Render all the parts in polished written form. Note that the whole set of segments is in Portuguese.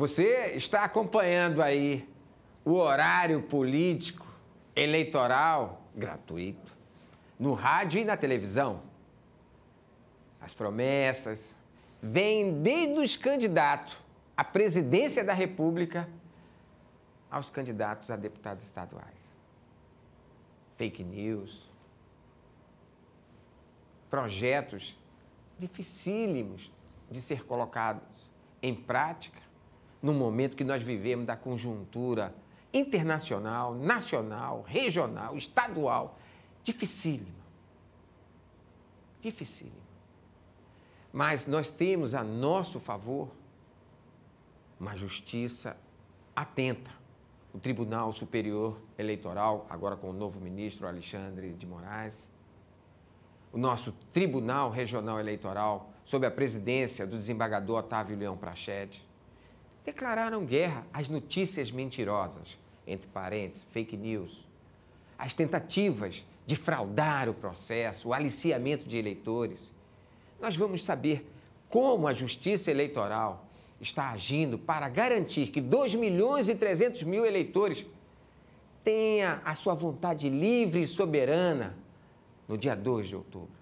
Você está acompanhando aí o horário político eleitoral gratuito no rádio e na televisão. As promessas vêm desde os candidatos à presidência da República aos candidatos a deputados estaduais. Fake news, projetos dificílimos de ser colocados em prática no momento que nós vivemos da conjuntura internacional, nacional, regional, estadual, dificílima. Dificílima. Mas nós temos a nosso favor uma justiça atenta. O Tribunal Superior Eleitoral, agora com o novo ministro Alexandre de Moraes, o nosso Tribunal Regional Eleitoral, sob a presidência do desembargador Otávio Leão Prachete, declararam guerra às notícias mentirosas, entre parênteses, fake news, às tentativas de fraudar o processo, o aliciamento de eleitores. Nós vamos saber como a Justiça Eleitoral está agindo para garantir que 2.300.000 eleitores tenham a sua vontade livre e soberana no dia 2 de outubro.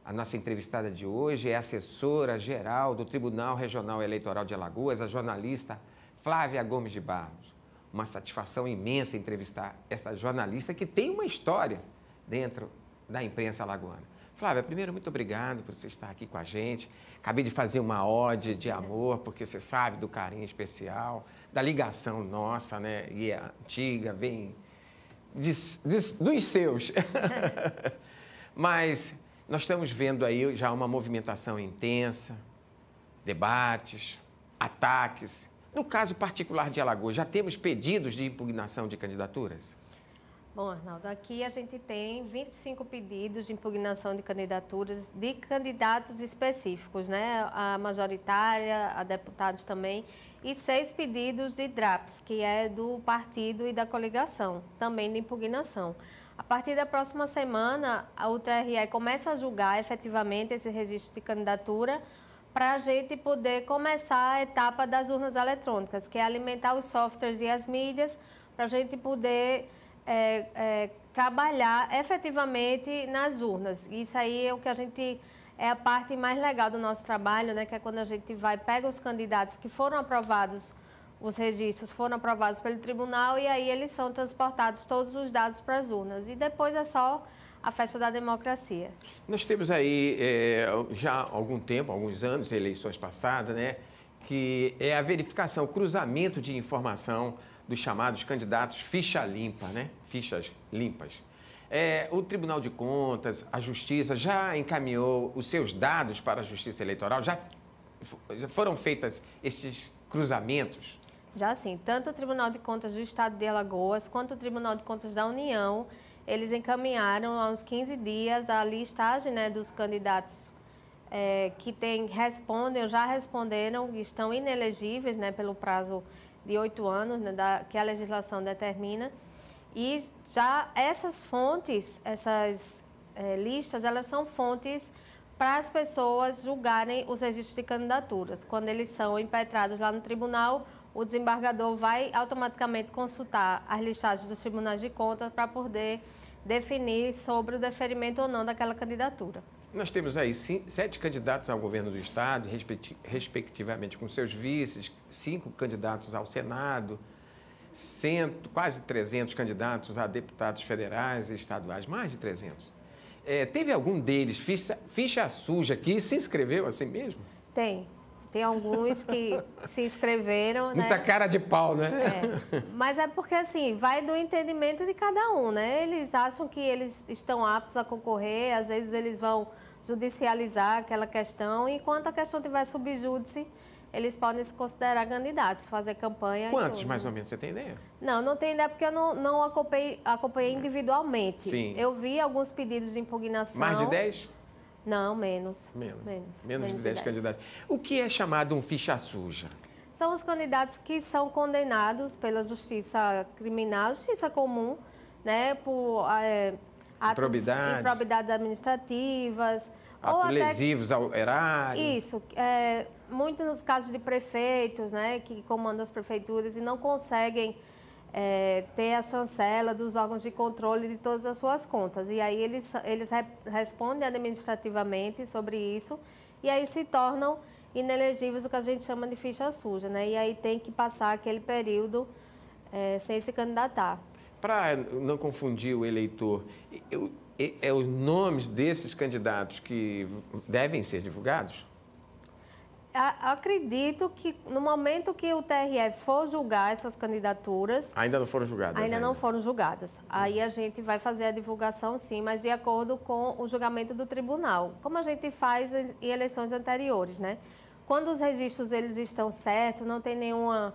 A nossa entrevistada de hoje é a assessora-geral do Tribunal Regional Eleitoral de Alagoas, a jornalista Flávia Gomes de Barros. Uma satisfação imensa entrevistar esta jornalista que tem uma história dentro da imprensa alagoana. Flávia, primeiro, muito obrigado por você estar aqui com a gente. Acabei de fazer uma ode de amor, porque você sabe do carinho especial, da ligação nossa, né? E é antiga, vem dos seus. Mas nós estamos vendo aí já uma movimentação intensa, debates, ataques. No caso particular de Alagoas, já temos pedidos de impugnação de candidaturas? Bom, Arnaldo, aqui a gente tem 25 pedidos de impugnação de candidaturas de candidatos específicos, né? A majoritária, a deputados também, e 6 pedidos de DRAPS, que é do partido e da coligação, também de impugnação. A partir da próxima semana, o TRE começa a julgar efetivamente esse registro de candidatura para a gente poder começar a etapa das urnas eletrônicas, que é alimentar os softwares e as mídias para a gente poder trabalhar efetivamente nas urnas. Isso aí é o que a gente é a parte mais legal do nosso trabalho, né? Que é quando a gente pega os candidatos que foram aprovados, os registros foram aprovados pelo tribunal e aí eles são transportados todos os dados para as urnas. E depois é só a festa da democracia. Nós temos aí já há algum tempo, alguns anos, eleições passadas, né? Que é a verificação, o cruzamento de informação dos chamados candidatos ficha limpa, né? Fichas limpas. O Tribunal de Contas, a Justiça já encaminhou os seus dados para a Justiça Eleitoral? Já foram feitos esses cruzamentos? Já sim, tanto o Tribunal de Contas do Estado de Alagoas quanto o Tribunal de Contas da União, eles encaminharam há uns 15 dias a listagem, né, dos candidatos que respondem ou já responderam, estão inelegíveis, né, pelo prazo de 8 anos, né, que a legislação determina. E já essas fontes, essas listas, elas são fontes para as pessoas julgarem os registros de candidaturas. Quando eles são impetrados lá no tribunal, o desembargador vai automaticamente consultar as listagens dos tribunais de contas para poder definir sobre o deferimento ou não daquela candidatura. Nós temos aí 7 candidatos ao governo do Estado, respectivamente com seus vices, 5 candidatos ao Senado, quase 300 candidatos a deputados federais e estaduais, mais de 300. Teve algum deles, ficha suja, que se inscreveu assim mesmo? Tem alguns que se inscreveram, né? Muita cara de pau, né? Mas é porque, assim, vai do entendimento de cada um, né? Eles acham que eles estão aptos a concorrer, às vezes eles vão judicializar aquela questão, e enquanto a questão tiver subjúdice, eles podem se considerar candidatos, fazer campanha. Quantos, mais ou menos, você tem ideia? Não tenho ideia, porque eu não acompanhei individualmente. Sim. Eu vi alguns pedidos de impugnação. Mais de 10? Não, menos. Menos de 10 candidatos. O que é chamado um ficha suja? São os candidatos que são condenados pela justiça criminal, justiça comum, né, por atos improbidades administrativas. Atos lesivos ao erário. Isso. muito nos casos de prefeitos, né, que comandam as prefeituras e não conseguem ter a chancela dos órgãos de controle de todas as suas contas. E aí eles respondem administrativamente sobre isso e aí se tornam inelegíveis, o que a gente chama de ficha suja, né? E aí tem que passar aquele período sem se candidatar. Para não confundir o eleitor, os nomes desses candidatos que devem ser divulgados? Acredito que no momento que o TRE for julgar essas candidaturas... Ainda não foram julgadas? Ainda não foram julgadas. Aí a gente vai fazer a divulgação, sim, mas de acordo com o julgamento do tribunal. Como a gente faz em eleições anteriores, né? Quando os registros eles estão certos, não tem nenhuma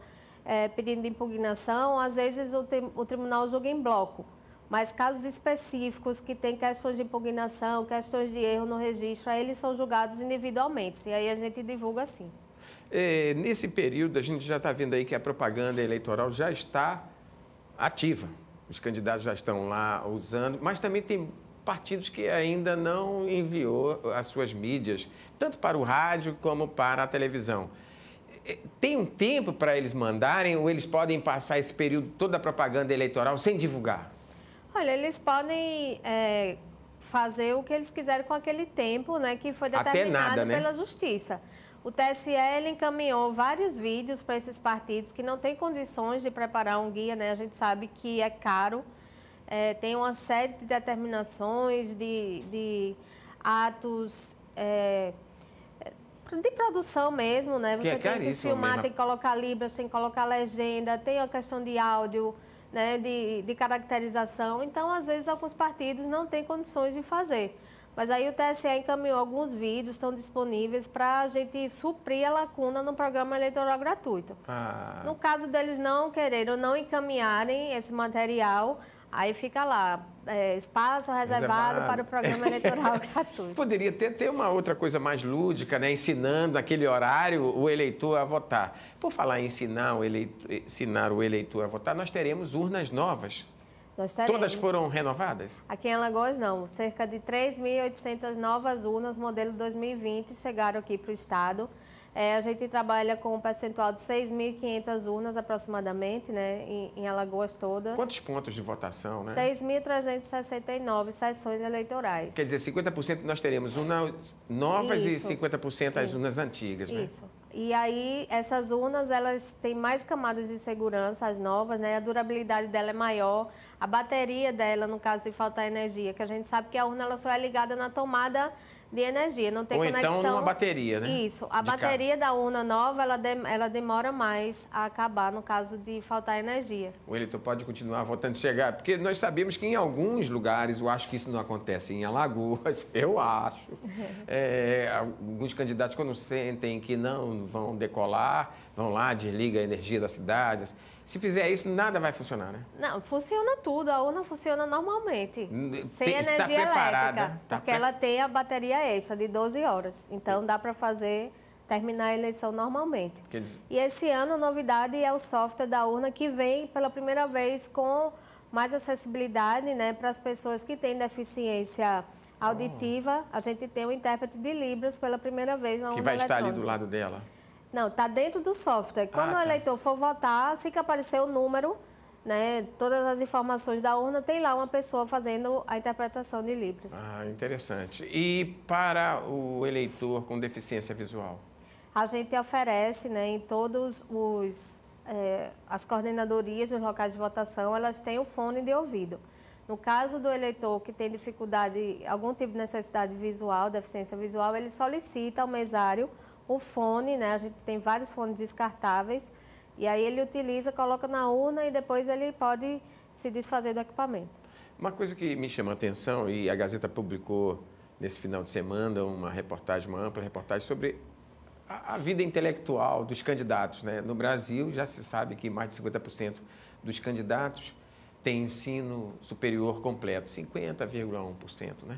pedido de impugnação, às vezes o tribunal julga em bloco. Mas casos específicos que têm questões de impugnação, questões de erro no registro, aí eles são julgados individualmente. E aí a gente divulga sim. Nesse período, a gente já está vendo aí que a propaganda eleitoral já está ativa. Os candidatos já estão lá usando, mas também tem partidos que ainda não enviou as suas mídias, tanto para o rádio como para a televisão. Tem um tempo para eles mandarem ou eles podem passar esse período toda a propaganda eleitoral sem divulgar? Olha, eles podem fazer o que eles quiserem com aquele tempo, né, que foi determinado pela Justiça. O TSE ele encaminhou vários vídeos para esses partidos que não têm condições de preparar um guia, né? A gente sabe que é caro, tem uma série de determinações, de atos de produção mesmo, né? Você tem que filmar, mesmo. Tem que colocar libras, tem que colocar legenda, tem a questão de áudio, né, de caracterização. Então, às vezes, alguns partidos não têm condições de fazer. Mas aí o TSE encaminhou alguns vídeos, estão disponíveis para a gente suprir a lacuna no programa eleitoral gratuito. No caso deles não quererem ou não encaminharem esse material, aí fica lá, espaço reservado para o programa eleitoral gratuito. Poderia ter uma outra coisa mais lúdica, né? Ensinando naquele horário o eleitor a votar. Por falar em ensinar o eleitor a votar, nós teremos urnas novas. Nós teremos. Todas foram renovadas? Aqui em Alagoas, não. Cerca de 3.800 novas urnas, modelo 2020, chegaram aqui para o estado. A gente trabalha com um percentual de 6.500 urnas aproximadamente, né, em Alagoas toda. Quantos pontos de votação, né? 6.369 sessões eleitorais. Quer dizer, 50% nós teremos urnas novas e 50% as urnas antigas, né? Isso. E aí, essas urnas, elas têm mais camadas de segurança, as novas, né? A durabilidade dela é maior. A bateria dela, no caso de faltar energia, que a gente sabe que a urna ela só é ligada na tomada de energia, não tem conexão. Ou então numa bateria, né? Isso. A bateria da urna nova, ela demora mais a acabar no caso de faltar energia. O eleitor pode continuar votando, chegar, porque nós sabemos que em alguns lugares, eu acho que isso não acontece, em Alagoas, eu acho, alguns candidatos quando sentem que não vão decolar, vão lá, desliga a energia da cidade. Se fizer isso, nada vai funcionar, né? Não, funciona tudo. A urna funciona normalmente. Sem energia está preparada, elétrica. Porque ela tem a bateria extra de 12 horas. Então, dá para terminar a eleição normalmente. E esse ano, a novidade é o software da urna, que vem pela primeira vez com mais acessibilidade, né, para as pessoas que têm deficiência auditiva. A gente tem um intérprete de Libras pela primeira vez na urna eletrônica. Que vai estar ali do lado dela? Não, está dentro do software. Quando o eleitor for votar, assim que aparecer o número, né, todas as informações da urna, tem lá uma pessoa fazendo a interpretação de Libras. Interessante. E para o eleitor com deficiência visual? A gente oferece, né, em todos as coordenadorias dos locais de votação, elas têm o fone de ouvido. No caso do eleitor que tem dificuldade, algum tipo de necessidade visual, deficiência visual, ele solicita ao mesário o fone, né? A gente tem vários fones descartáveis, e aí ele utiliza, coloca na urna e depois ele pode se desfazer do equipamento. Uma coisa que me chama a atenção, e a Gazeta publicou nesse final de semana uma ampla reportagem sobre a vida intelectual dos candidatos, né? No Brasil, já se sabe que mais de 50% dos candidatos têm ensino superior completo, 50,1%, né?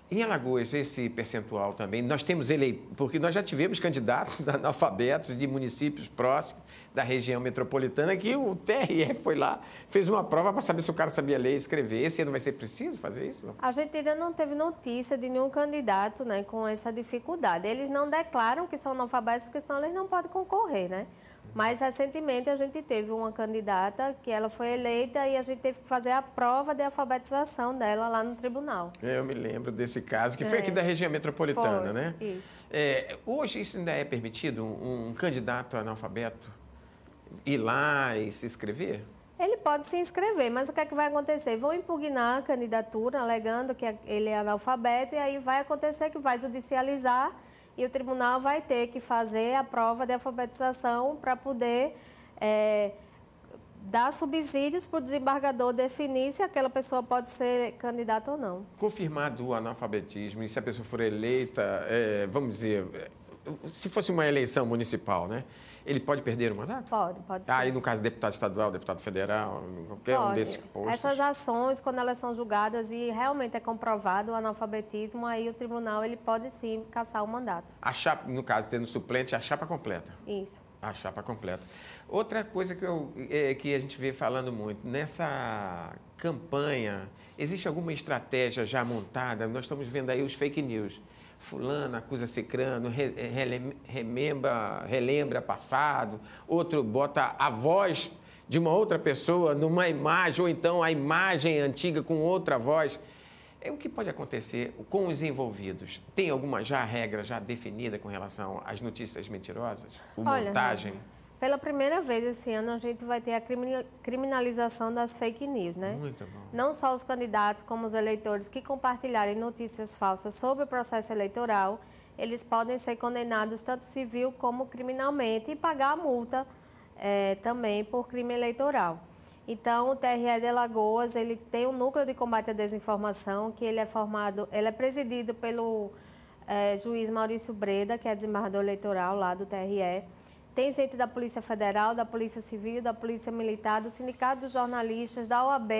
Em Alagoas, esse percentual também, nós temos porque nós já tivemos candidatos analfabetos de municípios próximos da região metropolitana que o TRE foi lá, fez uma prova para saber se o cara sabia ler e escrever. Esse ano vai ser preciso fazer isso? A gente ainda não teve notícia de nenhum candidato, né, com essa dificuldade. Eles não declaram que são analfabetos, porque senão eles não podem concorrer, né? Mas, recentemente, a gente teve uma candidata que ela foi eleita e a gente teve que fazer a prova de alfabetização dela lá no tribunal. Eu me lembro desse caso, que foi aqui da região metropolitana, foi, né? Isso. Hoje isso ainda é permitido, um candidato analfabeto ir lá e se inscrever? Ele pode se inscrever, mas o que é que vai acontecer? Vão impugnar a candidatura, alegando que ele é analfabeto, e aí vai acontecer que vai judicializar e o tribunal vai ter que fazer a prova de alfabetização para poder dar subsídios para o desembargador definir se aquela pessoa pode ser candidata ou não. Confirmado o analfabetismo, e se a pessoa for eleita, vamos dizer, se fosse uma eleição municipal, né? Ele pode perder o mandato? Pode ser. Aí, no caso, deputado estadual, deputado federal, qualquer um desses postos? Essas ações, quando elas são julgadas e realmente é comprovado o analfabetismo, aí o tribunal ele pode sim cassar o mandato. A chapa, no caso, tendo suplente, a chapa completa. Isso. A chapa completa. Outra coisa que a gente vê falando muito, nessa campanha, existe alguma estratégia já montada? Nós estamos vendo aí os fake news. Fulano acusa cicrano, relembra passado, outro bota a voz de uma outra pessoa numa imagem, ou então a imagem antiga com outra voz. O que pode acontecer com os envolvidos? Tem alguma regra já definida com relação às notícias mentirosas? Montagem? Pela primeira vez esse ano, a gente vai ter a criminalização das fake news, né? Muito bom. Não só os candidatos, como os eleitores que compartilharem notícias falsas sobre o processo eleitoral, eles podem ser condenados tanto civil como criminalmente e pagar a multa também por crime eleitoral. Então, o TRE de Alagoas, ele tem um núcleo de combate à desinformação, que ele é presidido pelo juiz Maurício Breda, que é desembargador eleitoral lá do TRE. Tem gente da Polícia Federal, da Polícia Civil, da Polícia Militar, do Sindicato dos Jornalistas, da OAB.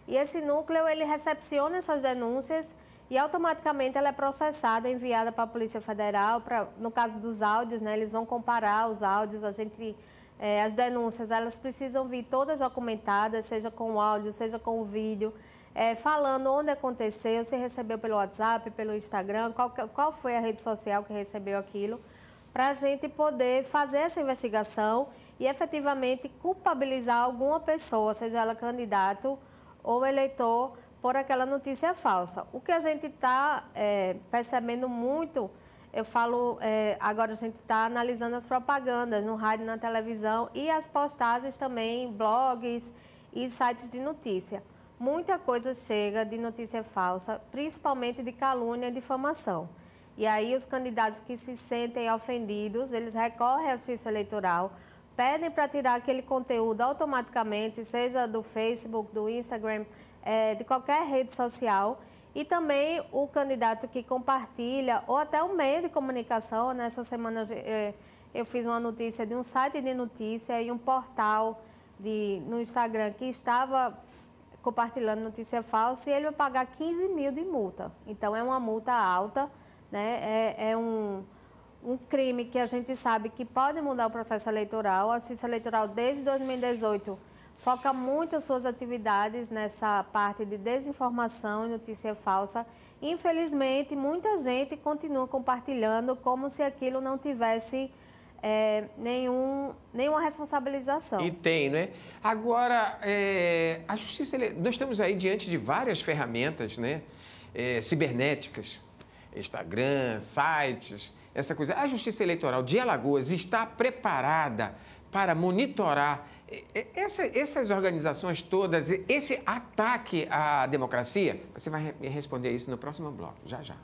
E esse núcleo, ele recepciona essas denúncias e automaticamente ela é processada, enviada para a Polícia Federal. No caso dos áudios, né, eles vão comparar os áudios. As denúncias, elas precisam vir todas documentadas, seja com o áudio, seja com o vídeo, falando onde aconteceu, se recebeu pelo WhatsApp, pelo Instagram, qual foi a rede social que recebeu aquilo, para a gente poder fazer essa investigação e efetivamente culpabilizar alguma pessoa, seja ela candidato ou eleitor, por aquela notícia falsa. O que a gente está percebendo muito, agora a gente está analisando as propagandas no rádio, na televisão e as postagens também em blogs e sites de notícia. Muita coisa chega de notícia falsa, principalmente de calúnia e difamação. E aí os candidatos que se sentem ofendidos, eles recorrem à Justiça Eleitoral, pedem para tirar aquele conteúdo automaticamente, seja do Facebook, do Instagram, de qualquer rede social. E também o candidato que compartilha, ou até o meio de comunicação. Nessa semana eu fiz uma notícia de um site de notícia e um portal no Instagram que estava compartilhando notícia falsa e ele vai pagar 15 mil de multa. Então, é uma multa alta, né? É um crime que a gente sabe que pode mudar o processo eleitoral. A Justiça Eleitoral, desde 2018, foca muito as suas atividades nessa parte de desinformação e notícia falsa. Infelizmente, muita gente continua compartilhando como se aquilo não tivesse nenhuma responsabilização. E tem, né? Agora, a Justiça Eleitoral, nós estamos aí diante de várias ferramentas, né? Cibernéticas, Instagram, sites, essa coisa. A Justiça Eleitoral de Alagoas está preparada para monitorar essas organizações todas, esse ataque à democracia? Você vai me responder isso no próximo bloco, já já.